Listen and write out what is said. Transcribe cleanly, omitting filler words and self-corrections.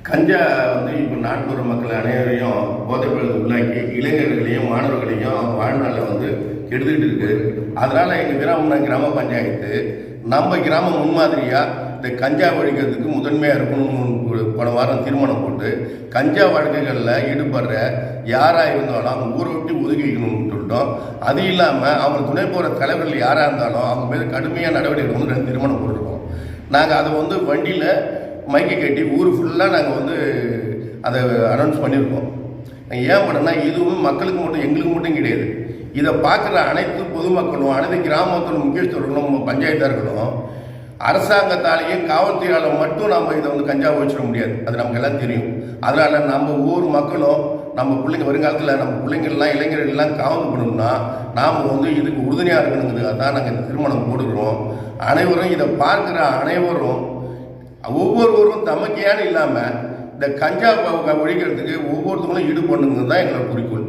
கஞ்சா இப்போ நாட்டுப்புற மக்கள் அனைவரையும் போதைப்பொருள் உள்ளாக்கி இளைஞர்களையும் மாணவர்களையும் வாழ்நாளில் கெடுத்துக்கிட்டு இருக்கு. அதனால் எங்கள் கிராம பஞ்சாயத்து நம்ம கிராமம் முன்மாதிரியாக இந்த கஞ்சா ஒழிக்கிறதுக்கு முதன்மையாக இருக்கணும்னு பல வாரம் தீர்மானம் போட்டு கஞ்சா வழக்குகளில் ஈடுபடுற யாராக இருந்தாலும் அவங்க ஊரை விட்டு ஒதுக்கி வைக்கணும்னு சொல்லிட்டோம். அது இல்லாமல் அவங்க துணை போகிற தலைவர்கள் யாராக இருந்தாலும் அவங்க மீது கடுமையாக நடவடிக்கை எடுக்கணும்னு 2 தீர்மானம் போட்டிருக்கோம். நாங்கள் அதை வண்டியில் மைக்கை கட்டி ஊர் ஃபுல்லாக நாங்கள் அதை அனௌன்ஸ் பண்ணியிருக்கோம். ஏன் பண்ணனா இதுவும் மக்களுக்கு மட்டும் எங்களுக்கு மட்டும் கிடையாது. இதை பார்க்குற அனைத்து பொதுமக்களும் அனைத்து கிராமத்தில் முக்கியஸ்தர்களும் பஞ்சாயத்தார்களும் அரசாங்கத்தாலேயும் காவல்துறையால் மட்டும் நம்ம இதை கஞ்சா ஒழிச்சிட முடியாது. அது நமக்கு எல்லாம் தெரியும். அதனால் நம்ம ஊர் மக்களும் நம்ம பிள்ளைங்க வருங்காலத்தில் நம்ம பிள்ளைங்கள்லாம் இளைஞர்கள்லாம் காவல் பண்ணணும்னா நாம் இதுக்கு உறுதுணையாக இருக்கணுங்கிறதுக்காக தான் நாங்கள் இந்த தீர்மானம் போடுகிறோம். அனைவரும் இதை பார்க்குற அனைவரும் ஒவ்வொருவரும் தமக்கையான இல்லாமல் இந்த கஞ்சா ஒழிக்கிறதுக்கு ஒவ்வொருத்தவங்களும் ஈடுபடணுங்கிறது தான் எங்களோட குறிக்கோள்.